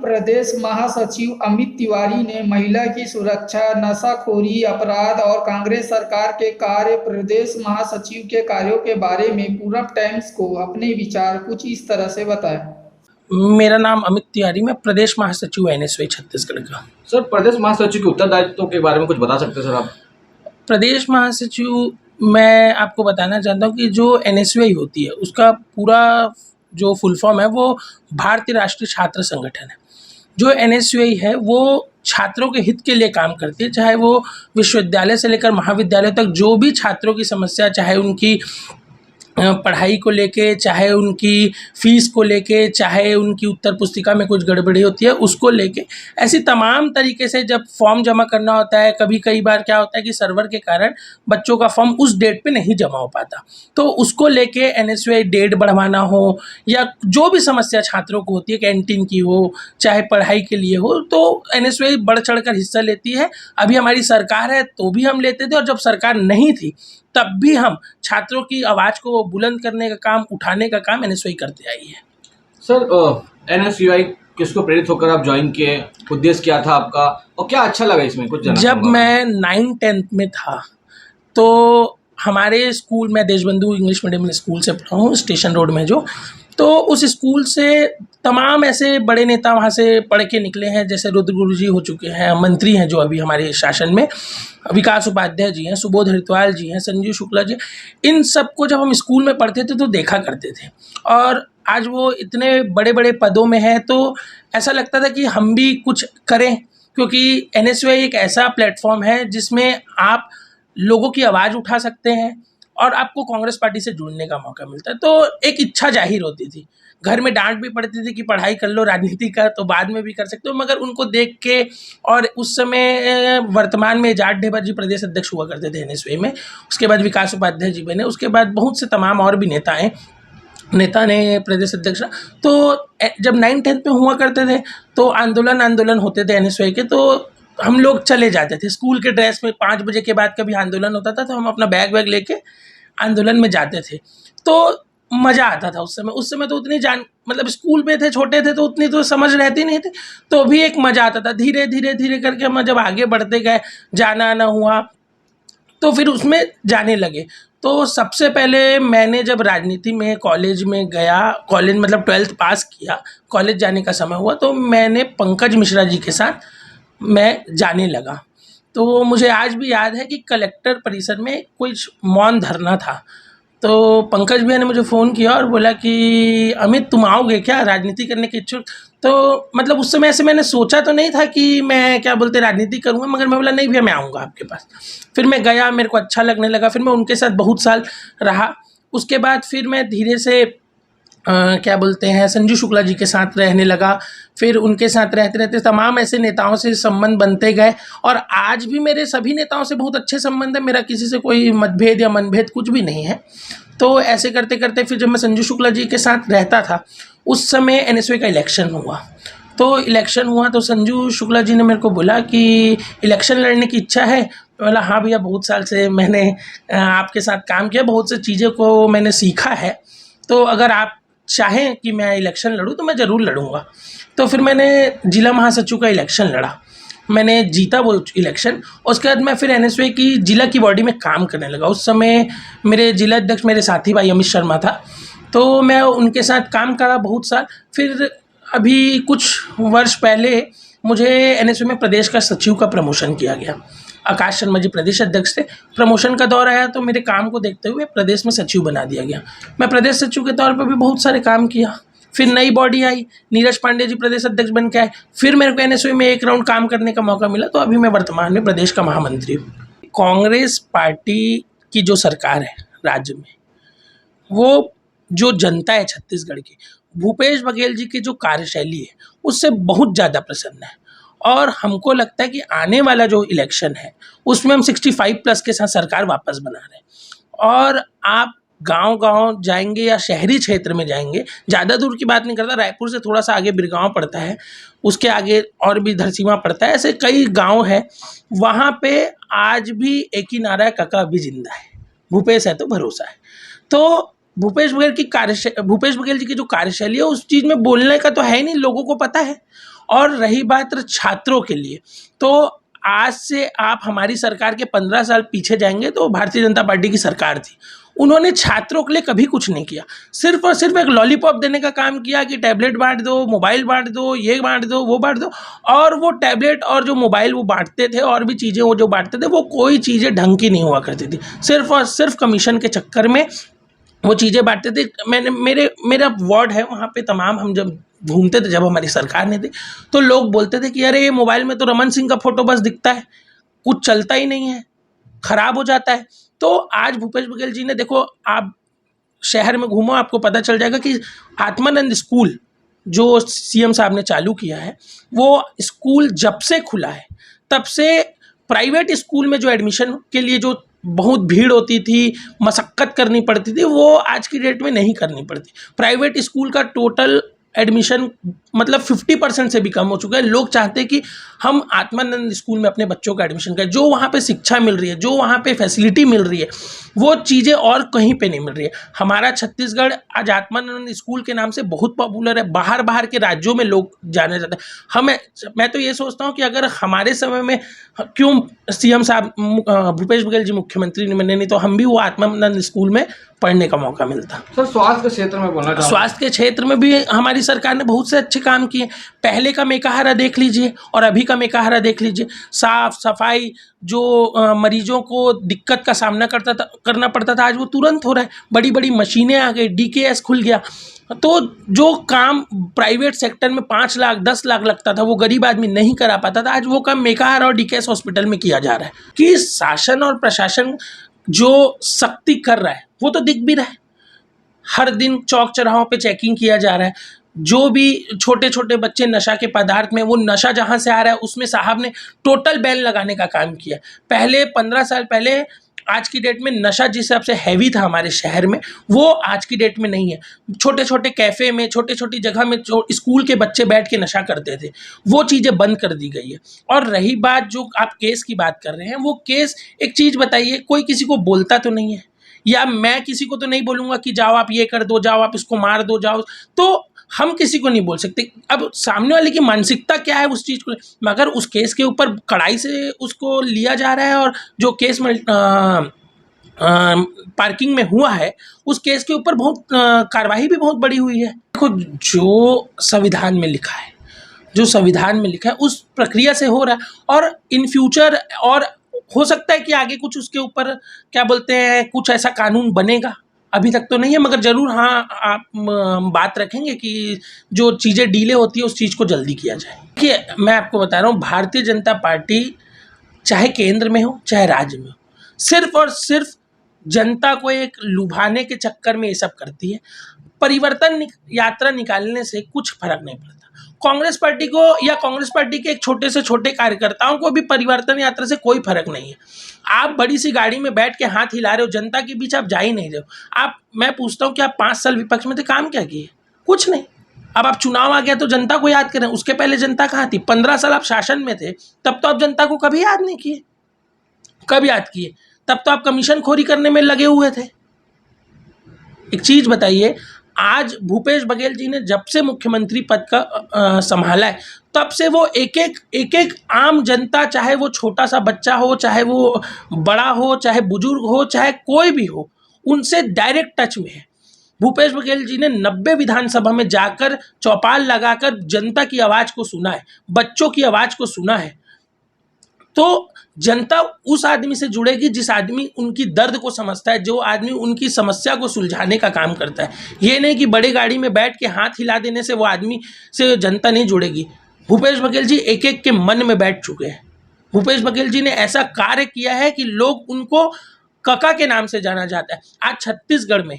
प्रदेश महासचिव अमित तिवारी ने महिला की सुरक्षा, नशाखोरी, अपराध और कांग्रेस सरकार के कार्य प्रदेश महासचिव के कार्यों के बारे में पूरब टाइम्स को अपने विचार कुछ इस तरह से बताए। मेरा नाम अमित तिवारी, मैं प्रदेश महासचिव एनएसयूआई छत्तीसगढ़ का। सर, प्रदेश महासचिव के उत्तरदायित्व के बारे में कुछ बता सकते हैं सर आप? प्रदेश महासचिव मैं आपको बताना चाहता हूँ कि जो एनएसयूआई होती है उसका पूरा जो फुल फॉर्म है वो भारतीय राष्ट्रीय छात्र संगठन है। जो एनएसयूआई है वो छात्रों के हित के लिए काम करती है, चाहे वो विश्वविद्यालय से लेकर महाविद्यालय तक जो भी छात्रों की समस्या, चाहे उनकी पढ़ाई को लेके, चाहे उनकी फ़ीस को लेके, चाहे उनकी उत्तर पुस्तिका में कुछ गड़बड़ी होती है उसको लेके, ऐसी तमाम तरीके से जब फॉर्म जमा करना होता है, कई बार क्या होता है कि सर्वर के कारण बच्चों का फॉर्म उस डेट पे नहीं जमा हो पाता, तो उसको लेके एनएसयूआई डेट बढ़वाना हो या जो भी समस्या छात्रों को होती है, कैंटीन की हो चाहे पढ़ाई के लिए हो, तो एनएसयूआई बढ़ चढ़ कर हिस्सा लेती है। अभी हमारी सरकार है तो भी हम लेते थे, और जब सरकार नहीं थी तब भी हम छात्रों की आवाज़ को बुलंद करने का काम, उठाने का काम एनएसयूआई करते आई है। सर, एनएसयूआई किसको प्रेरित होकर आप ज्वाइन किए, उद्देश्य क्या था आपका और क्या अच्छा लगा इसमें, कुछ जानना जब चाहूँगा। मैं 9th-10th में था तो हमारे स्कूल, मैं देशबंधु इंग्लिश मीडियम स्कूल से पढ़ा हूँ स्टेशन रोड में जो, तो उस स्कूल से तमाम ऐसे बड़े नेता वहाँ से पढ़ के निकले हैं, जैसे रुद्र गुरु जी हो चुके हैं, मंत्री हैं जो अभी हमारे शासन में, विकास उपाध्याय जी हैं, सुबोध हरिद्वाल जी हैं, संजीव शुक्ला जी। इन सबको जब हम स्कूल में पढ़ते थे तो देखा करते थे, और आज वो इतने बड़े बड़े पदों में हैं तो ऐसा लगता था कि हम भी कुछ करें, क्योंकि एनएसयूआई एक ऐसा प्लेटफॉर्म है जिसमें आप लोगों की आवाज़ उठा सकते हैं और आपको कांग्रेस पार्टी से जुड़ने का मौका मिलता है। तो एक इच्छा जाहिर होती थी। घर में डांट भी पड़ती थी कि पढ़ाई कर लो, राजनीति का तो बाद में भी कर सकते हो, मगर उनको देख के, और उस समय वर्तमान में जाट ढेबर जी प्रदेश अध्यक्ष हुआ करते थे एनएसयूआई में, उसके बाद विकास उपाध्याय जी बने, उसके बाद बहुत से तमाम और भी नेता ने प्रदेश अध्यक्ष। तो जब 9th-10th में हुआ करते थे तो आंदोलन होते थे एनएसयूआई के, तो हम लोग चले जाते थे स्कूल के ड्रेस में। 5 बजे के बाद कभी आंदोलन होता था तो हम अपना बैग वैग लेके आंदोलन में जाते थे, तो मज़ा आता था उस समय तो उतनी मतलब स्कूल में थे, छोटे थे तो उतनी तो समझ रहती नहीं थी, तो भी एक मज़ा आता था। धीरे धीरे करके हम जब आगे बढ़ते गए, जाना आना हुआ तो फिर उसमें जाने लगे। तो सबसे पहले मैंने जब राजनीति में कॉलेज में गया, कॉलेज मतलब 12th पास किया, कॉलेज जाने का समय हुआ, तो मैंने पंकज मिश्रा जी के साथ मैं जाने लगा। तो मुझे आज भी याद है कि कलेक्टर परिसर में कुछ मौन धरना था, तो पंकज भैया ने मुझे फ़ोन किया और बोला कि अमित तुम आओगे क्या, राजनीति करने के इच्छुक? तो मतलब उस समय ऐसे मैंने सोचा तो नहीं था कि मैं क्या बोलते राजनीति करूँगा, मगर मैं बोला नहीं भैया मैं आऊँगा आपके पास। फिर मैं गया, मेरे को अच्छा लगने लगा, फिर मैं उनके साथ बहुत साल रहा। उसके बाद फिर मैं धीरे से क्या बोलते हैं संजीव शुक्ला जी के साथ रहने लगा, फिर उनके साथ रहते रहते तमाम ऐसे नेताओं से संबंध बनते गए, और आज भी मेरे सभी नेताओं से बहुत अच्छे संबंध है, मेरा किसी से कोई मतभेद या मनभेद कुछ भी नहीं है। तो ऐसे करते करते फिर जब मैं संजीव शुक्ला जी के साथ रहता था उस समय एनएसयूआई का इलेक्शन हुआ, तो संजीव शुक्ला जी ने मेरे को बोला कि इलेक्शन लड़ने की इच्छा है। तो बोला हाँ भैया, बहुत साल से मैंने आपके साथ काम किया, बहुत सी चीज़ों को मैंने सीखा है, तो अगर आप चाहें कि मैं इलेक्शन लड़ूं तो मैं ज़रूर लड़ूंगा। तो फिर मैंने जिला महासचिव का इलेक्शन लड़ा, मैंने जीता वो इलेक्शन। उसके बाद मैं फिर एनएसयूआई की जिला की बॉडी में काम करने लगा। उस समय मेरे जिला अध्यक्ष मेरे साथी भाई अमित शर्मा था, तो मैं उनके साथ काम करा बहुत साल। फिर अभी कुछ वर्ष पहले मुझे एनएसयूआई में प्रदेश का सचिव का प्रमोशन किया गया। आकाश शर्मा जी प्रदेश अध्यक्ष थे, प्रमोशन का दौर आया तो मेरे काम को देखते हुए प्रदेश में सचिव बना दिया गया। मैं प्रदेश सचिव के तौर पर भी बहुत सारे काम किया। फिर नई बॉडी आई, नीरज पांडे जी प्रदेश अध्यक्ष बन के आए, फिर मेरे को एनएसयूआई में एक राउंड काम करने का मौका मिला, तो अभी मैं वर्तमान में प्रदेश का महामंत्री हूँ। कांग्रेस पार्टी की जो सरकार है राज्य में, वो जो जनता है छत्तीसगढ़ की, भूपेश बघेल जी की जो कार्यशैली है उससे बहुत ज़्यादा प्रसन्न है, और हमको लगता है कि आने वाला जो इलेक्शन है उसमें हम 65+ के साथ सरकार वापस बना रहे हैं। और आप गांव-गांव जाएंगे या शहरी क्षेत्र में जाएंगे, ज़्यादा दूर की बात नहीं करता, रायपुर से थोड़ा सा आगे बिरगांव पड़ता है, उसके आगे और भी धरसींवा पड़ता है, ऐसे कई गांव हैं, वहाँ पे आज भी एक ही नारा है, काका अभी जिंदा है, भूपेश है तो भरोसा है। तो भूपेश बघेल जी की जो कार्यशैली है उस चीज़ में बोलने का तो है ही नहीं, लोगों को पता है। और रही बात छात्रों के लिए, तो आज से आप हमारी सरकार के 15 साल पीछे जाएंगे तो भारतीय जनता पार्टी की सरकार थी, उन्होंने छात्रों के लिए कभी कुछ नहीं किया, सिर्फ और सिर्फ एक लॉलीपॉप देने का काम किया कि टैबलेट बांट दो, मोबाइल बांट दो, ये बांट दो, वो बांट दो। और वो टैबलेट और जो मोबाइल वो बांटते थे और भी चीज़ें वो जो बांटते थे वो कोई चीज़ें ढंग की नहीं हुआ करती थी, सिर्फ और सिर्फ कमीशन के चक्कर में वो चीज़ें बांटते थे। मेरा वार्ड है, वहाँ पे तमाम हम जब घूमते थे, जब हमारी सरकार नहीं थी, तो लोग बोलते थे कि अरे ये मोबाइल में तो रमन सिंह का फोटो बस दिखता है, कुछ चलता ही नहीं है, खराब हो जाता है। तो आज भूपेश बघेल जी ने, देखो आप शहर में घूमो आपको पता चल जाएगा कि आत्मानंद स्कूल जो सीएम साहब ने चालू किया है, वो स्कूल जब से खुला है तब से प्राइवेट स्कूल में जो एडमिशन के लिए जो बहुत भीड़ होती थी, मशक्क़त करनी पड़ती थी, वो आज की डेट में नहीं करनी पड़ती। प्राइवेट स्कूल का टोटल एडमिशन मतलब 50% से भी कम हो चुका है। लोग चाहते हैं कि हम आत्मानंद स्कूल में अपने बच्चों का एडमिशन करें, जो वहाँ पे शिक्षा मिल रही है, जो वहाँ पे फैसिलिटी मिल रही है, वो चीज़ें और कहीं पे नहीं मिल रही है। हमारा छत्तीसगढ़ आज आत्मानंद स्कूल के नाम से बहुत पॉपुलर है, बाहर के राज्यों में लोग जाने जाते हैं। मैं तो ये सोचता हूँ कि अगर हमारे समय में क्यों सीएम साहब भूपेश बघेल जी मुख्यमंत्री नहीं बने, नहीं तो हम भी वो आत्मानंद स्कूल में पढ़ने का मौका मिलता। सर स्वास्थ्य के क्षेत्र में बोलना चाहूँगा, स्वास्थ्य के क्षेत्र में भी हमारी सरकार ने बहुत से अच्छे काम किए। पहले का मेकाहारा देख लीजिए और अभी का मेकाहारा देख लीजिए, साफ सफाई जो मरीजों को दिक्कत का सामना करना पड़ता था, आज वो तुरंत हो रहा है। बड़ी बड़ी मशीनें आ गई, डीकेएस खुल गया, तो जो काम प्राइवेट सेक्टर में 5 लाख 10 लाख लगता था, वो गरीब आदमी नहीं करा पाता था, आज वो काम मेकाहारा और डीकेएस हॉस्पिटल में किया जा रहा है। कि शासन और प्रशासन जो सख्ती कर रहा है वो तो दिख भी रहा है, हर दिन चौक चौराहों पे चेकिंग किया जा रहा है। जो भी छोटे छोटे बच्चे नशा के पदार्थ में, वो नशा जहाँ से आ रहा है उसमें साहब ने टोटल बैन लगाने का काम किया। पहले 15 साल पहले आज की डेट में नशा जिस हिसाब से हैवी था हमारे शहर में, वो आज की डेट में नहीं है। छोटे छोटे कैफ़े में, छोटी छोटी जगह में जो स्कूल के बच्चे बैठ के नशा करते थे, वो चीज़ें बंद कर दी गई है। और रही बात जो आप केस की बात कर रहे हैं, वो केस, एक चीज़ बताइए, कोई किसी को बोलता तो नहीं है, या मैं किसी को तो नहीं बोलूँगा कि जाओ आप ये कर दो, जाओ आप इसको मार दो, जाओ, तो हम किसी को नहीं बोल सकते। अब सामने वाले की मानसिकता क्या है उस चीज़ को, मगर उस केस के ऊपर कड़ाई से उसको लिया जा रहा है। और जो केस में पार्किंग में हुआ है, उस केस के ऊपर बहुत कार्रवाई भी बहुत बड़ी हुई है। देखो, जो संविधान में लिखा है, जो संविधान में लिखा है उस प्रक्रिया से हो रहा है। और इन फ्यूचर और हो सकता है कि आगे कुछ उसके ऊपर क्या बोलते हैं, कुछ ऐसा कानून बनेगा, अभी तक तो नहीं है, मगर ज़रूर हाँ आप बात रखेंगे कि जो चीज़ें डीले होती है उस चीज़ को जल्दी किया जाए। देखिए, मैं आपको बता रहा हूँ, भारतीय जनता पार्टी चाहे केंद्र में हो चाहे राज्य में हो, सिर्फ और सिर्फ जनता को एक लुभाने के चक्कर में ये सब करती है। परिवर्तन यात्रा निकालने से कुछ फर्क नहीं पड़ता। कांग्रेस पार्टी को या कांग्रेस पार्टी के एक छोटे से छोटे कार्यकर्ताओं को भी परिवर्तन यात्रा से कोई फर्क नहीं है। आप बड़ी सी गाड़ी में बैठ के हाथ हिला रहे हो, जनता के बीच आप जा ही नहीं रहे हो। मैं पूछता हूँ कि आप 5 साल विपक्ष में थे, काम क्या किए? कुछ नहीं। अब आप चुनाव आ गया तो जनता को याद करें, उसके पहले जनता कहाँ थी? 15 साल आप शासन में थे, तब तो आप जनता को कभी याद नहीं किए। कब याद किए? तब तो आप कमीशन खोरी करने में लगे हुए थे। एक चीज बताइए, आज भूपेश बघेल जी ने जब से मुख्यमंत्री पद का संभाला है, तब से वो एक एक आम जनता, चाहे वो छोटा सा बच्चा हो, चाहे वो बड़ा हो, चाहे बुजुर्ग हो, चाहे कोई भी हो, उनसे डायरेक्ट टच में है। भूपेश बघेल जी ने 90 विधानसभा में जाकर चौपाल लगाकर जनता की आवाज़ को सुना है, बच्चों की आवाज़ को सुना है। तो जनता उस आदमी से जुड़ेगी जिस आदमी उनकी दर्द को समझता है, जो आदमी उनकी समस्या को सुलझाने का काम करता है। ये नहीं कि बड़े गाड़ी में बैठ के हाथ हिला देने से वो आदमी से जनता नहीं जुड़ेगी। भूपेश बघेल जी एक एक के मन में बैठ चुके हैं। भूपेश बघेल जी ने ऐसा कार्य किया है कि लोग उनको कका के नाम से जाना जाता है। आज छत्तीसगढ़ में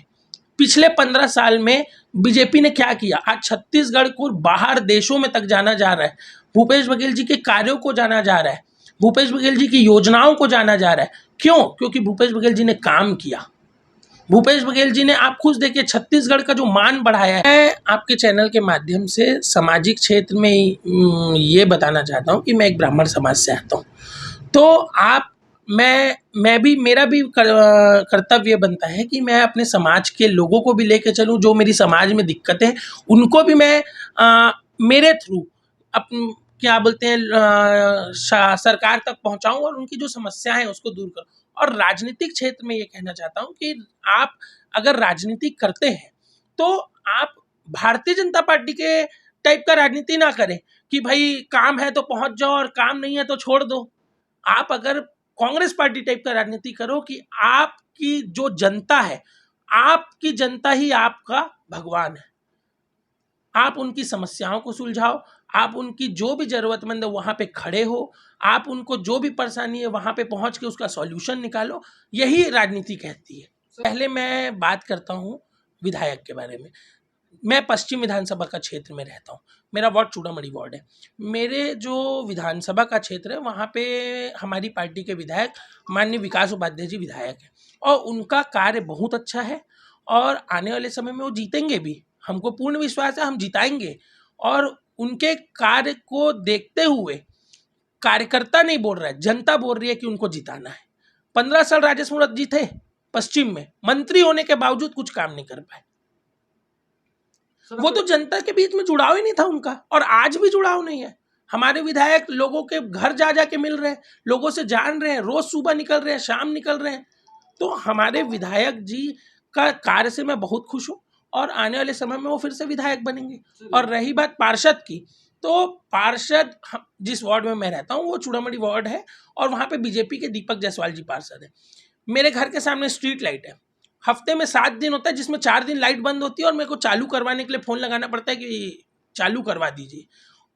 पिछले 15 साल में बीजेपी ने क्या किया, आज छत्तीसगढ़ को बाहर देशों में तक जाना जा रहा है। भूपेश बघेल जी के कार्यों को जाना जा रहा है, भूपेश बघेल जी की योजनाओं को जाना जा रहा है। क्यों? क्योंकि भूपेश बघेल जी ने काम किया। भूपेश बघेल जी ने, आप खुद देखिए, छत्तीसगढ़ का जो मान बढ़ाया है। मैं आपके चैनल के माध्यम से सामाजिक क्षेत्र में ये बताना चाहता हूँ कि मैं एक ब्राह्मण समाज से आता हूँ, तो मेरा भी कर्तव्य बनता है कि मैं अपने समाज के लोगों को भी लेके चलूँ। जो मेरी समाज में दिक्कतें हैं उनको भी मैं मेरे थ्रू क्या बोलते हैं सरकार तक पहुंचाऊं और उनकी जो समस्याएं हैं उसको दूर करूं। और राजनीतिक क्षेत्र में ये कहना चाहता हूं कि आप अगर राजनीति करते हैं तो आप भारतीय जनता पार्टी के टाइप का राजनीति ना करें कि भाई काम है तो पहुंच जाओ और काम नहीं है तो छोड़ दो। आप अगर कांग्रेस पार्टी टाइप का राजनीति करो कि आपकी जो जनता है, आपकी जनता ही आपका भगवान है। आप उनकी समस्याओं को सुलझाओ, आप उनकी जो भी ज़रूरतमंद है वहाँ पे खड़े हो, आप उनको जो भी परेशानी है वहाँ पे पहुँच के उसका सॉल्यूशन निकालो, यही राजनीति कहती है। पहले मैं बात करता हूँ विधायक के बारे में। मैं पश्चिम विधानसभा का क्षेत्र में रहता हूँ, मेरा वार्ड चूड़ामणि वार्ड है। मेरे जो विधानसभा का क्षेत्र है वहाँ पे हमारी पार्टी के विधायक माननीय विकास उपाध्याय जी विधायक हैं और उनका कार्य बहुत अच्छा है और आने वाले समय में वो जीतेंगे भी। हमको पूर्ण विश्वास है हम जिताएंगे। और उनके कार्य को देखते हुए कार्यकर्ता नहीं बोल रहा है, जनता बोल रही है कि उनको जिताना है। 15 साल राजेश मूणत जी थे पश्चिम में, मंत्री होने के बावजूद कुछ काम नहीं कर पाए। वो तो जनता के बीच में जुड़ाव ही नहीं था उनका, और आज भी जुड़ाव नहीं है। हमारे विधायक लोगों के घर जा जा के मिल रहे हैं, लोगों से जान रहे हैं, रोज सुबह निकल रहे हैं, शाम निकल रहे हैं। तो हमारे विधायक जी का कार्य से मैं बहुत खुश हूँ और आने वाले समय में वो फिर से विधायक बनेंगे। और रही बात पार्षद की, तो पार्षद जिस वार्ड में मैं रहता हूँ वो चूड़ामणि वार्ड है और वहाँ पे बीजेपी के दीपक जायसवाल जी पार्षद है। मेरे घर के सामने स्ट्रीट लाइट है, हफ्ते में 7 दिन होता है जिसमें 4 दिन लाइट बंद होती है और मेरे को चालू करवाने के लिए फ़ोन लगाना पड़ता है कि चालू करवा दीजिए।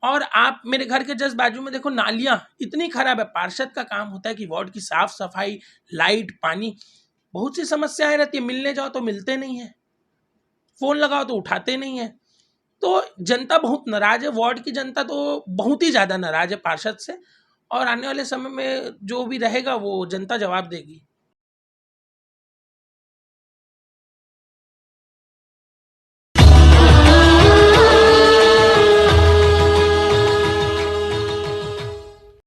और आप मेरे घर के जस्ट बाजू में देखो, नालियाँ इतनी ख़राब है। पार्षद का काम होता है कि वार्ड की साफ़ सफाई, लाइट, पानी, बहुत सी समस्याएं रहती है। मिलने जाओ तो मिलते नहीं हैं, फ़ोन लगाओ तो उठाते नहीं हैं। तो जनता बहुत नाराज़ है, वार्ड की जनता तो बहुत ही ज़्यादा नाराज़ है पार्षद से। और आने वाले समय में जो भी रहेगा वो जनता जवाब देगी।